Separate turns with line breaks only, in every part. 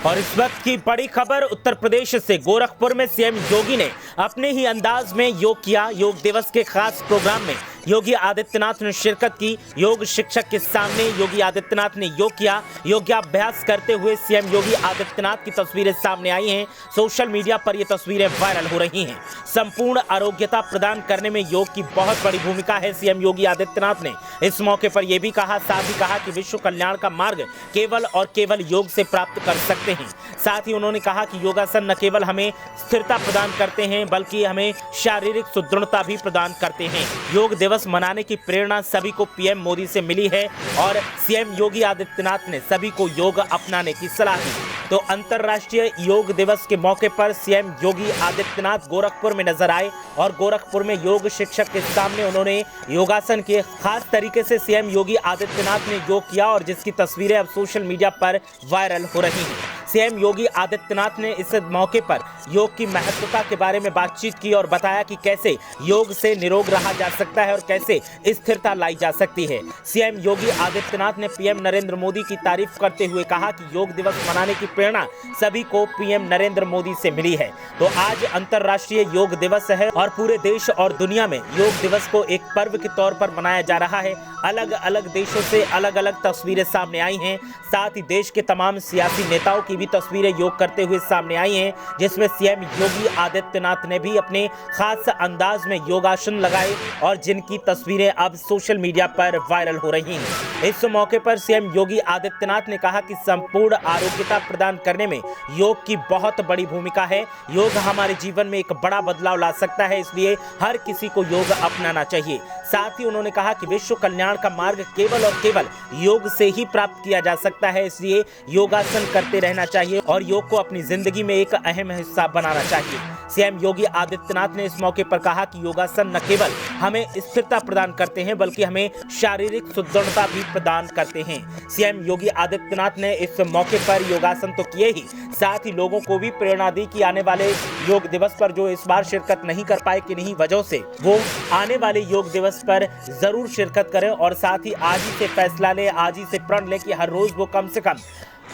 और इस वक्त की बड़ी खबर उत्तर प्रदेश से। गोरखपुर में सीएम योगी ने अपने ही अंदाज में योग किया। योग दिवस के खास प्रोग्राम में योगी आदित्यनाथ ने शिरकत की। योग शिक्षक के सामने योगी आदित्यनाथ ने योग किया। योगाभ्यास करते हुए सीएम योगी आदित्यनाथ की तस्वीरें सामने आई हैं। सोशल मीडिया पर ये तस्वीरें वायरल हो रही हैं। संपूर्ण आरोग्यता प्रदान करने में योग की बहुत बड़ी भूमिका है। सीएम योगी आदित्यनाथ ने इस मौके पर यह भी कहा, साथ ही कहा कि विश्व कल्याण का मार्ग केवल और केवल योग से प्राप्त कर सकते हैं। साथ ही उन्होंने कहा कि योगासन न केवल हमें स्थिरता प्रदान करते हैं बल्कि हमें शारीरिक सुदृढ़ता भी प्रदान करते हैं। योग दिवस मनाने की प्रेरणा सभी को पीएम मोदी से मिली है और सीएम योगी आदित्यनाथ ने सभी को योग अपनाने की सलाह दी। तो अंतर्राष्ट्रीय योग दिवस के मौके पर सीएम योगी आदित्यनाथ गोरखपुर में नजर आए और गोरखपुर में योग शिक्षक के सामने उन्होंने योगासन किए। खास तरीके से सीएम योगी आदित्यनाथ ने योग किया और जिसकी तस्वीरें अब सोशल मीडिया पर वायरल हो रही हैं। सीएम योगी आदित्यनाथ ने इस मौके पर योग की महत्वता के बारे में बातचीत की और बताया कि कैसे योग से निरोग रहा जा सकता है और कैसे स्थिरता लाई जा सकती है। सीएम योगी आदित्यनाथ ने पीएम नरेंद्र मोदी की तारीफ करते हुए कहा कि योग दिवस मनाने की प्रेरणा सभी को पीएम नरेंद्र मोदी से मिली है। तो आज अंतर्राष्ट्रीय योग दिवस है और पूरे देश और दुनिया में योग दिवस को एक पर्व के तौर पर मनाया जा रहा है। अलग अलग देशों से अलग अलग तस्वीरें सामने आई हैं। साथ ही देश के तमाम सियासी नेताओं की भी तस्वीरें योग करते हुए सामने आई हैं, जिसमें सीएम योगी आदित्यनाथ ने भी अपने खास अंदाज में योगासन लगाए और जिनकी तस्वीरें अब सोशल मीडिया पर वायरल हो रही हैं। इस मौके पर सीएम योगी आदित्यनाथ ने कहा कि संपूर्ण आरोग्यता प्रदान करने में योग की बहुत बड़ी भूमिका है। योग हमारे जीवन में एक बड़ा बदलाव ला सकता है, इसलिए हर किसी को योग अपनाना चाहिए। साथ ही उन्होंने कहा कि विश्व कल्याण का मार्ग केवल और केवल योग से ही प्राप्त किया जा सकता है, इसलिए योगासन करते रहना चाहिए और योग को अपनी जिंदगी में एक अहम हिस्सा बनाना चाहिए। सीएम योगी आदित्यनाथ ने इस मौके पर कहा कि योगासन न केवल हमें स्थिरता प्रदान करते हैं बल्कि हमें शारीरिक सुदृढ़ता भी प्रदान करते हैं। सीएम योगी आदित्यनाथ ने इस मौके पर योगासन तो किए ही, साथ ही लोगों को भी प्रेरणा दी कि आने वाले योग दिवस पर जो इस बार शिरकत नहीं कर पाए किन्हीं वजहों से, वो आने वाले योग दिवस पर जरूर शिरकत करें और साथ ही आज ही से फैसला ले, आज ही से प्रण ले कि हर रोज वो कम से कम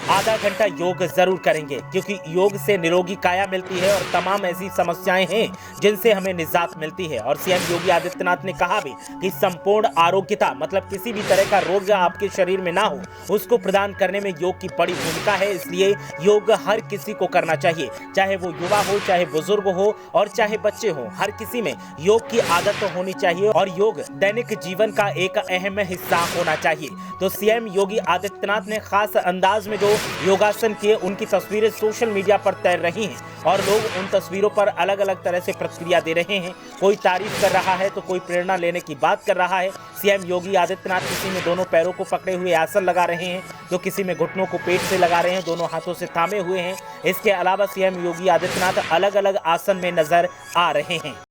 आधा घंटा योग जरूर करेंगे, क्योंकि योग से निरोगी काया मिलती है और तमाम ऐसी समस्याएं हैं जिनसे हमें निजात मिलती है। और सीएम योगी आदित्यनाथ ने कहा भी कि संपूर्ण आरोग्यता मतलब किसी भी तरह का रोग आपके शरीर में ना हो, उसको प्रदान करने में योग की बड़ी भूमिका है। इसलिए योग हर किसी को करना चाहिए, चाहे वो युवा हो, चाहे बुजुर्ग हो और चाहे बच्चे हो। हर किसी में योग की आदत होनी चाहिए और योग दैनिक जीवन का एक अहम हिस्सा होना चाहिए। तो सीएम योगी आदित्यनाथ ने खास अंदाज में जो योगासन किए, उनकी तस्वीरें सोशल मीडिया पर तैर रही हैं और लोग उन तस्वीरों पर अलग अलग तरह से प्रतिक्रिया दे रहे हैं। कोई तारीफ कर रहा है तो कोई प्रेरणा लेने की बात कर रहा है। सीएम योगी आदित्यनाथ किसी में दोनों पैरों को पकड़े हुए आसन लगा रहे हैं, तो किसी में घुटनों को पेट से लगा रहे हैं, दोनों हाथों से थामे हुए हैं। इसके अलावा सीएम योगी आदित्यनाथ अलग अलग आसन में नजर आ रहे हैं।